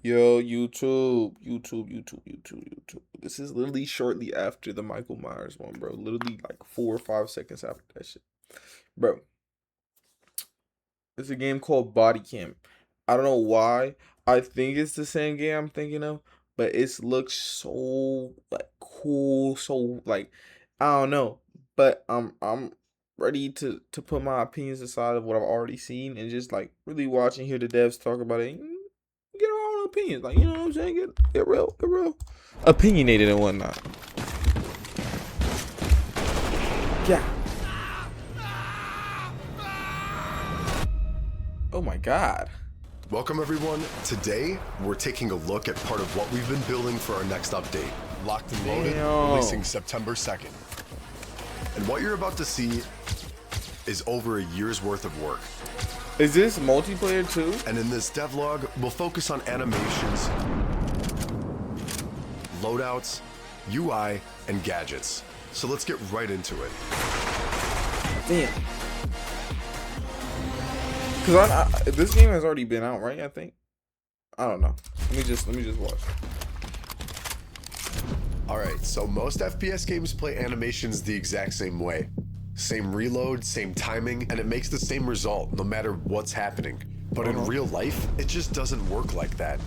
Yo, YouTube. This is literally shortly after the Michael Myers one, bro. Literally like 4 or 5 seconds after that shit. Bro, it's a game called Body Cam. I don't know why. I think it's the same game I'm thinking of, but it looks so like cool, so like I don't know. But I'm ready to put my opinions aside of what I've already seen and just like really watch and hear the devs talk about it. And get our own opinions, like you know what I'm saying? Get real opinionated and whatnot. Yeah. Oh my god. Welcome everyone. Today, we're taking a look at part of what we've been building for our next update. Locked and Loaded, releasing September 2nd. And what you're about to see is over a year's worth of work. Is this multiplayer too? And in this devlog, we'll focus on animations, loadouts, UI, and gadgets. So let's get right into it. Damn. Cause this game has already been out, right? I think. I don't know. Let me just watch. Alright, so most FPS games play animations the exact same way. Same reload, same timing, and it makes the same result no matter what's happening. But in real life, it just doesn't work like that.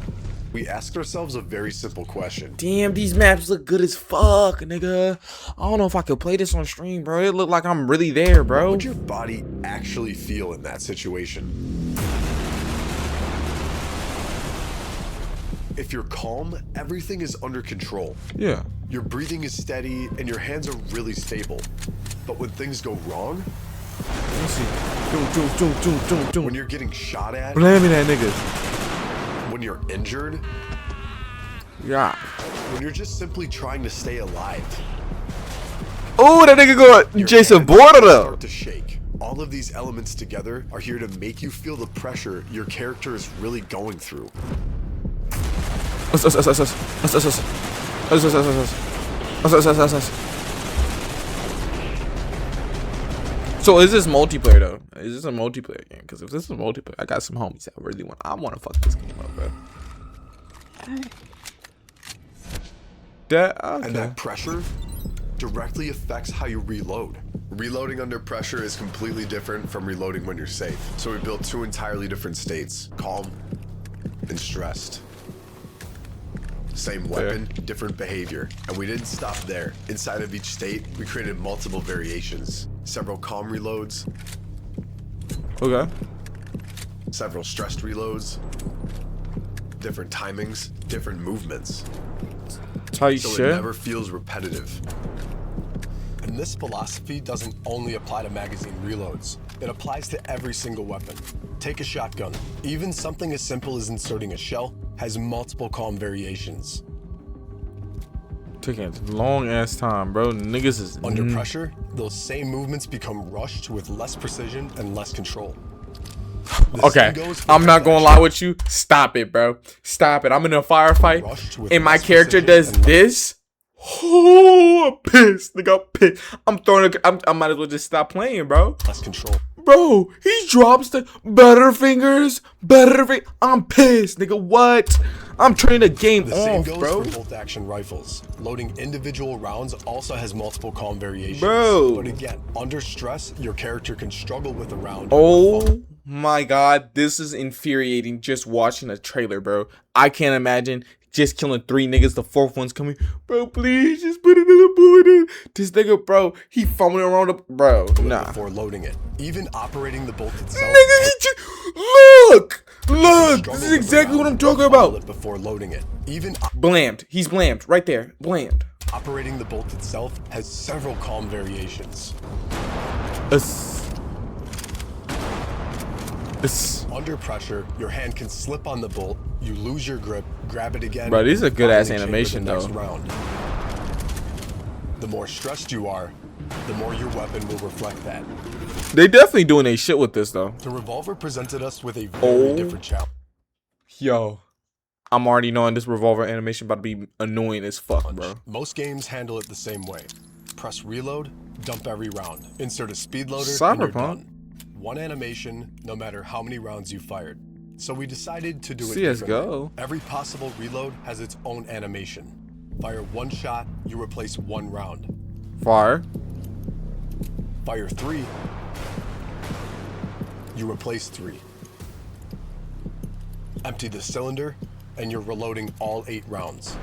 We asked ourselves a very simple question. Damn, these maps look good as fuck, nigga. I don't know if I could play this on stream, bro. It look like I'm really there, bro. What would your body actually feel in that situation? If you're calm, everything is under control. Yeah. Your breathing is steady and your hands are really stable. But when things go wrong, Let me see. when you're getting shot at, Blaming that nigga. when you're injured, Yeah. when you're just simply trying to stay alive, Oh, that nigga going your Jason hands Bourne though. start to shake. All of these elements together are here to make you feel the pressure your character is really going through. So is this multiplayer though? Is this a multiplayer game? Because if this is multiplayer, I got some homies that really I want to fuck this game up, bro. And that pressure directly affects how you reload. Reloading under pressure is completely different from reloading when you're safe. So we built two entirely different states, calm and stressed. Same weapon, different behavior. And we didn't stop there. Inside of each state, we created multiple variations. Several calm reloads. Okay. Several stressed reloads. Different timings, different movements. Tight So shit. it never feels repetitive. And this philosophy doesn't only apply to magazine reloads. It applies to every single weapon. Take a shotgun. Even something as simple as inserting a shell has multiple calm variations. Taking a long ass time, bro. Niggas is Under pressure, those same movements become rushed with less precision and less control. The Okay, same goes for I'm not gonna lie reflection. with you. Stop it, bro. Stop it. I'm in a firefight, Rushed with and my less character precision does and this. Oh, I'm pissed, nigga. I'm pissed. I'm throwing. I might as well just stop playing, bro. less control. Bro, he drops the Butterfingers. I'm pissed, nigga. What? I'm turning the game The same off, goes bro. for bolt action rifles. Loading individual rounds also has multiple calm variations. Bro. But again, under stress, your character can struggle with a round. Oh my god, this is infuriating just watching a trailer, bro. I can't imagine just killing 3 niggas, the 4th one's coming. Bro, please just put another bullet in. This nigga, bro, he fumbling around the bro. Nah. Before loading it. Even operating the bolt itself. Nigga, he just look. This is exactly what I'm talking about. Before loading it. Even Blammed. He's blammed. Right there. Blammed. operating the bolt itself has several calm variations. Under pressure, your hand can slip on the bolt, you lose your grip, grab it again. Bro, this is a good ass finally animation chamber though. the next round. The more stressed you are, the more your weapon will reflect that. They definitely doing a shit with this though. The revolver presented us with a very different challenge. Yo. I'm already knowing this revolver animation about to be annoying as fuck, bro. Most games handle it the same way. Press reload, dump every round. Insert a speed loader, and you're Cyberpunk. done. One animation, no matter how many rounds you fired. So we decided to do it CS:GO. differently. Every possible reload has its own animation. Fire one shot, you replace one round. Fire. Fire 3, you replace 3. Empty the cylinder, and you're reloading all 8 rounds.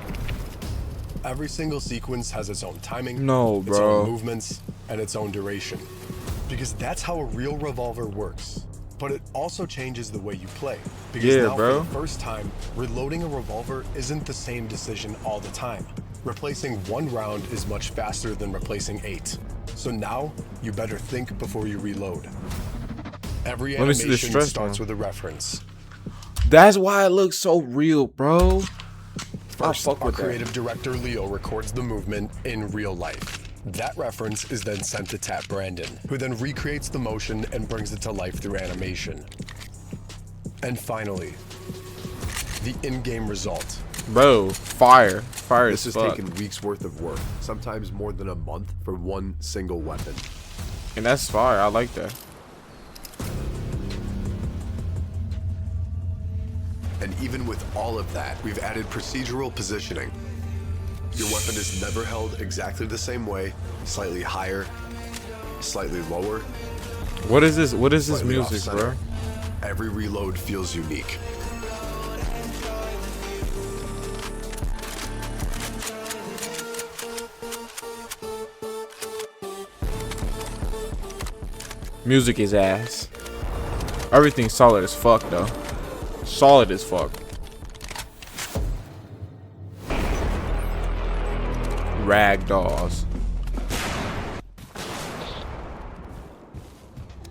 Every single sequence has its own timing, No, its own bro. movements, and its own duration. Because that's how a real revolver works. But it also changes the way you play. Because Yeah, now bro. for the first time, reloading a revolver isn't the same decision all the time. Replacing 1 round is much faster than replacing 8. So now, you better think before you reload. Every Let me see the animation stress starts one. with a reference. That's why it looks so real, bro. First, fuck our with that. creative director Leo records the movement in real life. That reference is then sent to Tap Brandon, who then recreates the motion and brings it to life through animation. And finally, the in-game result. Bro, fire. Fire This as has fuck. taken weeks worth of work, sometimes more than a month for one single weapon. And that's fire. I like that. And even with all of that, we've added procedural positioning. Your weapon is never held exactly the same way, slightly higher, slightly lower. What is this? What is this Slightly music, off-center. bro? Every reload feels unique. Music is ass. Everything's solid as fuck, though. Solid as fuck. Ragdolls.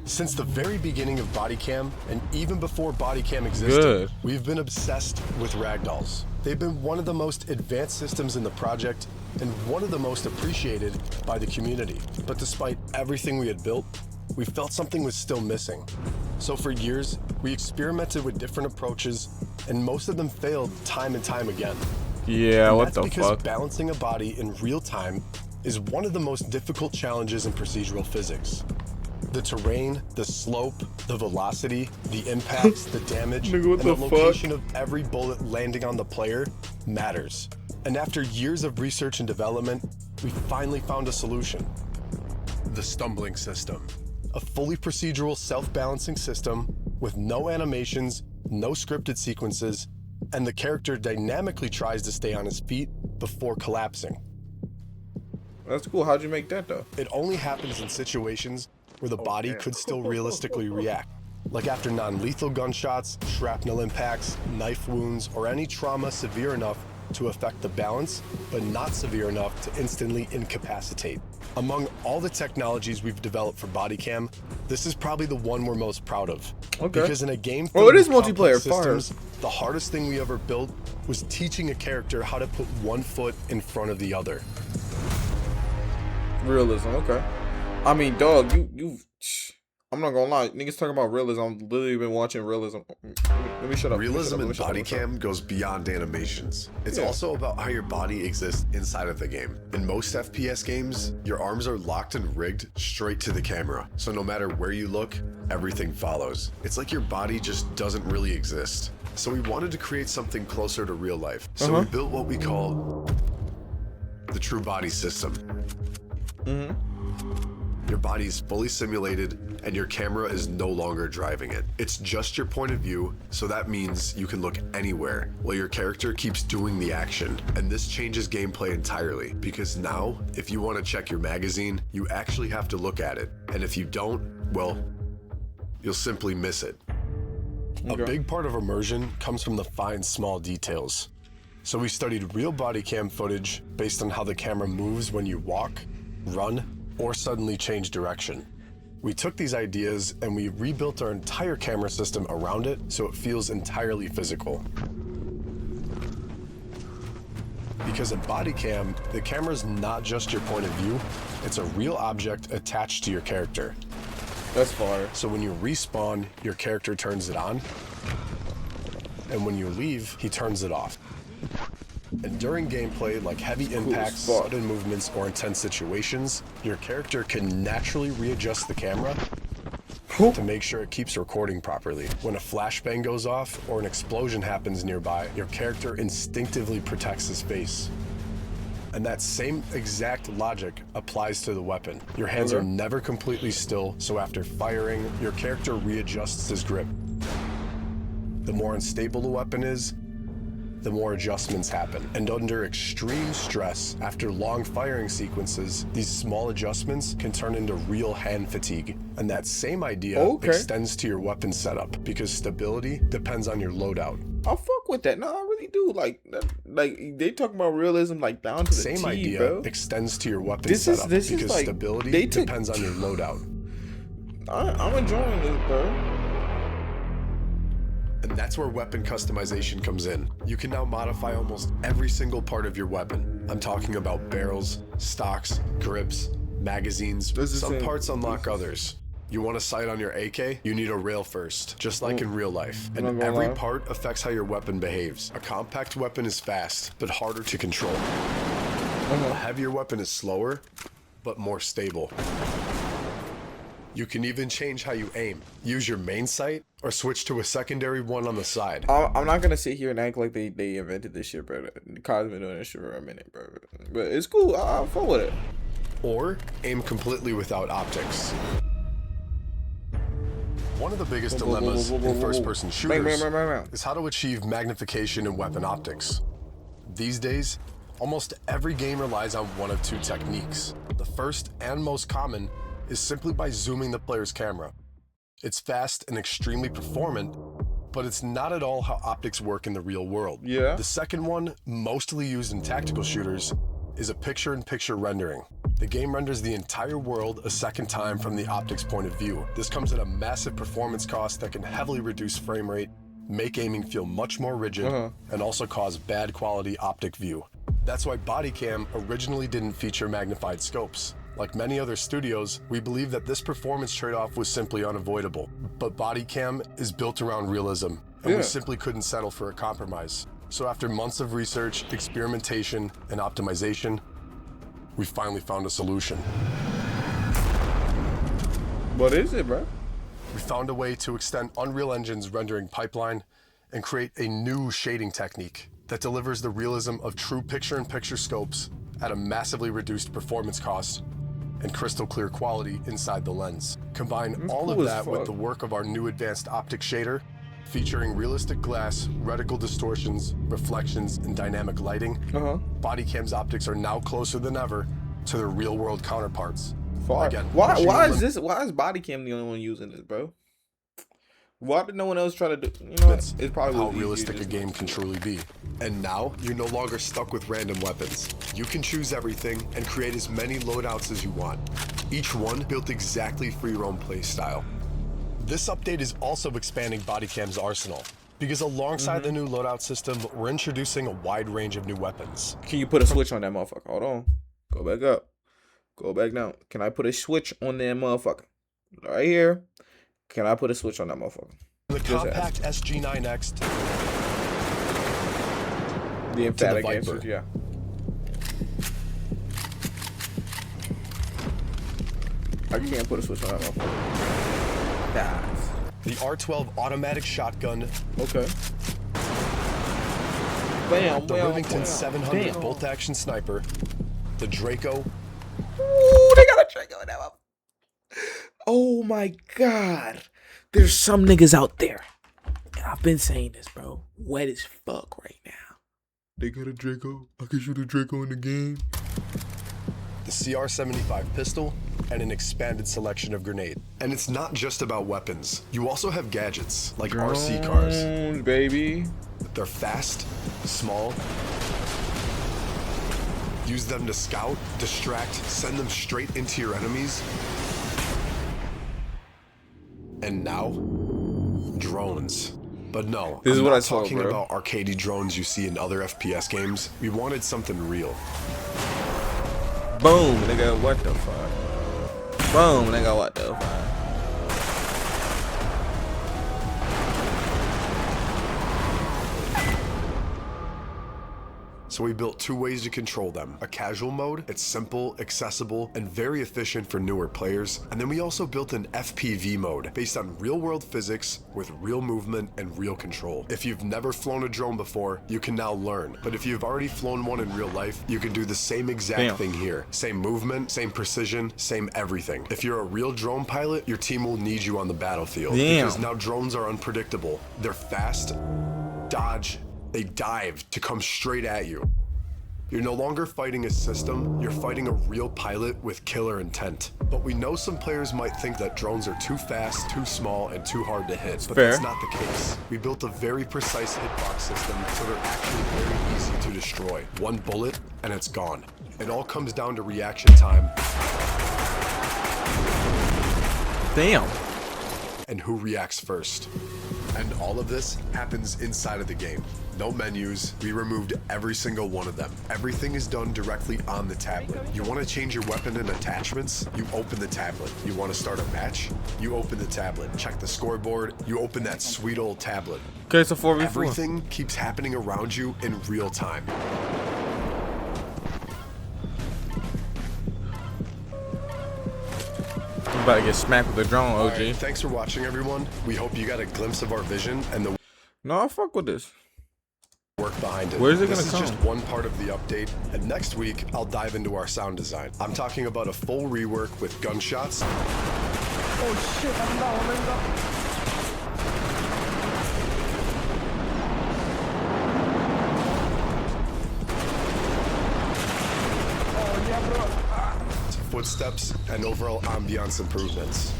Since the very beginning of Bodycam, and even before Bodycam existed, Good. we've been obsessed with ragdolls. They've been one of the most advanced systems in the project and one of the most appreciated by the community. But despite everything we had built, we felt something was still missing. So for years, we experimented with different approaches, and most of them failed time and time again. Yeah, And what that's the because fuck? balancing a body in real time is one of the most difficult challenges in procedural physics. The terrain, the slope, the velocity, the impacts, the damage, Nigga, what and the the fuck? location of every bullet landing on the player matters. And after years of research and development, we finally found a solution. The stumbling system. A fully procedural self-balancing system with no animations, no scripted sequences, and the character dynamically tries to stay on his feet before collapsing. That's cool. How'd you make that, though? It only happens in situations where the body damn. could still realistically react. Like after non-lethal gunshots, shrapnel impacts, knife wounds, or any trauma severe enough to affect the balance, but not severe enough to instantly incapacitate. Among all the technologies we've developed for Bodycam, this is probably the one we're most proud of. Okay. Because in a game Oh, it is filled with complex multiplayer, fire. systems, the hardest thing we ever built was teaching a character how to put one foot in front of the other. Realism, okay. I mean, dog, I'm not gonna lie. Niggas talking about realism. I've literally been watching realism. Let me shut up. Realism in Let me shut up. Bodycam goes beyond animations. It's Yeah. also about how your body exists inside of the game. In most FPS games, your arms are locked and rigged straight to the camera. So no matter where you look, everything follows. It's like your body just doesn't really exist. So we wanted to create something closer to real life. So we built what we call the true body system. Your body is fully simulated and your camera is no longer driving it. It's just your point of view, so that means you can look anywhere while your character keeps doing the action. And this changes gameplay entirely, because now, if you want to check your magazine, you actually have to look at it. And if you don't, well, you'll simply miss it. A big part of immersion comes from the fine, small details. So we studied real body cam footage based on how the camera moves when you walk, run, or suddenly change direction. We took these ideas and we rebuilt our entire camera system around it so it feels entirely physical. Because in Bodycam, the camera's not just your point of view, it's a real object attached to your character. That's fire. So when you respawn, your character turns it on, and when you leave, he turns it off. And during gameplay, like heavy impacts, fuck. sudden movements, or intense situations, your character can naturally readjust the camera to make sure it keeps recording properly. When a flashbang goes off or an explosion happens nearby, your character instinctively protects his face. And that same exact logic applies to the weapon. Your hands are never completely still, so after firing, your character readjusts his grip. The more unstable the weapon is, the more adjustments happen. And under extreme stress, after long firing sequences, these small adjustments can turn into real hand fatigue. And that same idea extends to your weapon setup, because stability depends on your loadout. I fuck with that. No, I really do. Like they talk about realism like down to the Same T, idea bro. extends to your weapon setup, because like, stability depends on your loadout. I'm enjoying this, bro. And that's where weapon customization comes in. You can now modify almost every single part of your weapon. I'm talking about barrels, stocks, grips, magazines. Some parts unlock others. You want a sight on your AK? You need a rail first, just like in real life. And every part affects how your weapon behaves. A compact weapon is fast, but harder to control. A heavier weapon is slower, but more stable. You can even change how you aim. Use your main sight or switch to a secondary one on the side. I'm not gonna sit here and act like they invented this shit, bro. COD's been doing this shit for a minute, bro. But it's cool. I'll fuck with it. Or aim completely without optics. One of the biggest dilemmas in first-person shooters is how to achieve magnification in weapon optics. These days, almost every game relies on one of two techniques. The first and most common is simply by zooming the player's camera. It's fast and extremely performant, but it's not at all how optics work in the real world. Yeah. The second one, mostly used in tactical shooters, is a picture-in-picture rendering. The game renders the entire world a second time from the optics point of view. This comes at a massive performance cost that can heavily reduce frame rate, make aiming feel much more rigid, and also cause bad quality optic view. That's why Bodycam originally didn't feature magnified scopes. Like many other studios, we believe that this performance trade-off was simply unavoidable. But Bodycam is built around realism, and we simply couldn't settle for a compromise. So after months of research, experimentation, and optimization, we finally found a solution. What is it, bro? We found a way to extend Unreal Engine's rendering pipeline and create a new shading technique that delivers the realism of true picture-in-picture scopes at a massively reduced performance cost and crystal clear quality inside the lens. Combine all of that with the work of our new advanced optic shader, featuring realistic glass, reticle distortions, reflections, and dynamic lighting. Bodycam's optics are now closer than ever to their real-world counterparts. Again, why is Bodycam the only one using this, bro? Why did no one else try to do? You know, it's probably how realistic a game can truly be. And now you're no longer stuck with random weapons. You can choose everything and create as many loadouts as you want. Each one built exactly for your own play style. This update is also expanding Bodycam's arsenal, because alongside the new loadout system, we're introducing a wide range of new weapons. Can you put a switch on that motherfucker? Hold on. Go back up. Go back down. Can I put a switch on that motherfucker? Right here. Can I put a switch on that motherfucker? The compact SG9X the emphatic answer, yeah. I can't put a switch on that motherfucker. Guys. The R12 automatic shotgun. Okay. Bam, the Remington 700 bolt-action sniper. The Draco. Ooh, they got a Draco in that one. Oh my God. There's some niggas out there. And I've been saying this, bro. Wet as fuck right now. They got a Draco. I can shoot a Draco in the game. The CR75 pistol, and an expanded selection of grenade. And it's not just about weapons. You also have gadgets, like RC cars. Baby. They're fast, small. Use them to scout, distract, send them straight into your enemies. And now, drones. But no, this is what I'm talking about arcadey drones you see in other FPS games. We wanted something real. Boom, nigga, what the fuck? Boom, nigga, what the fuck? So we built 2 ways to control them. A casual mode, it's simple, accessible, and very efficient for newer players. And then we also built an FPV mode based on real-world physics with real movement and real control. If you've never flown a drone before, you can now learn. But if you've already flown one in real life, you can do the same exact thing here. Same movement, same precision, same everything. If you're a real drone pilot, your team will need you on the battlefield. Because now drones are unpredictable. They're fast, dodge, they dive to come straight at you. You're no longer fighting a system, you're fighting a real pilot with killer intent. But we know some players might think that drones are too fast, too small, and too hard to hit, but that's not the case. We built a very precise hitbox system, so they're actually very easy to destroy. One bullet, and it's gone. It all comes down to reaction time. Damn. And who reacts first. And all of this happens inside of the game. No menus, we removed every single one of them. Everything is done directly on the tablet. You want to change your weapon and attachments? You open the tablet. You want to start a match? You open the tablet. Check the scoreboard, you open that sweet old tablet. Okay, so 4v4. Everything keeps happening around you in real time. I'm about to get smacked with the drone, OG. Right, thanks for watching, everyone. We hope you got a glimpse of our vision and the No, I fuck with this. Work behind it. Where's it gonna come? This is just one part of the update, and next week I'll dive into our sound design. I'm talking about a full rework with gunshots. Oh shit, I'm down. Footsteps and overall ambiance improvements.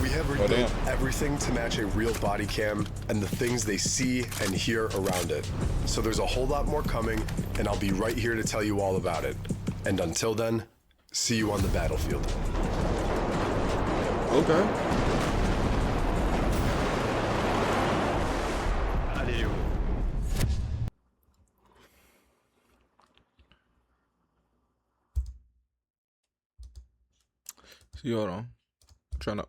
We have rebuilt everything to match a real body cam and the things they see and hear around it. So there's a whole lot more coming, and I'll be right here to tell you all about it. And until then, see you on the battlefield. Okay. See, hold on. I'm trying to.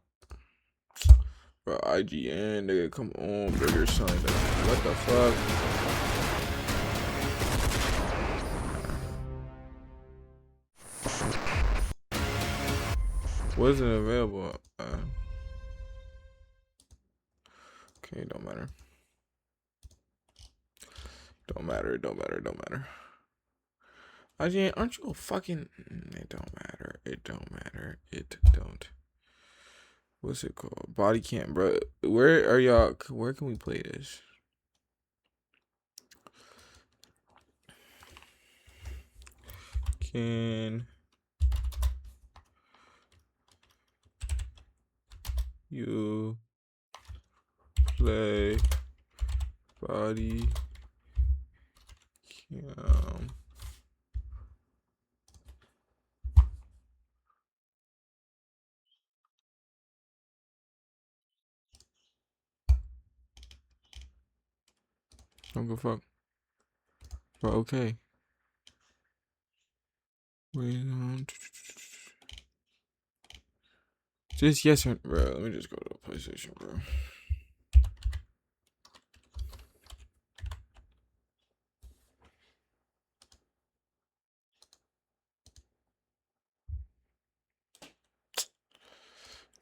Bro, IGN, nigga, come on, bigger sign. What the fuck? Wasn't available. Okay, don't matter. Don't matter. It don't matter. It don't matter. IGN, aren't you a fucking? It don't matter. It don't matter. It don't. What's it called? Body cam, bro. Where are y'all? Where can we play this? Can you play body cam? Don't give a fuck. Bro, okay. Wait on. Just yes or bro. Let me just go to the PlayStation, bro.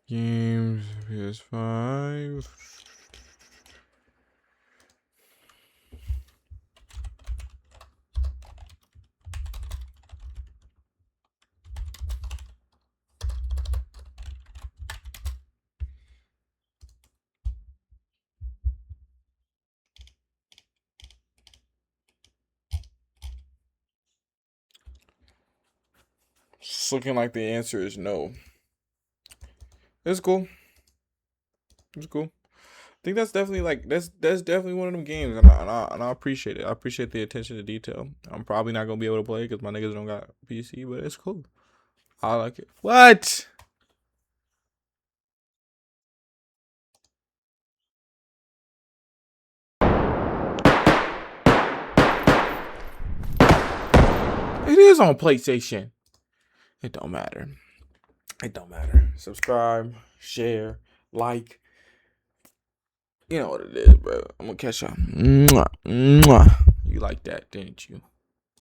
Games, PS5. It's looking like the answer is no. It's cool. It's cool. I think that's definitely like that's definitely one of them games, and I appreciate it. I appreciate the attention to detail. I'm probably not gonna be able to play because my niggas don't got PC, but it's cool. I like it. What? It is on PlayStation. It don't matter. It don't matter. Subscribe, share, like. You know what it is, bro. I'm gonna catch y'all. Mwah, mwah. You like that, didn't you?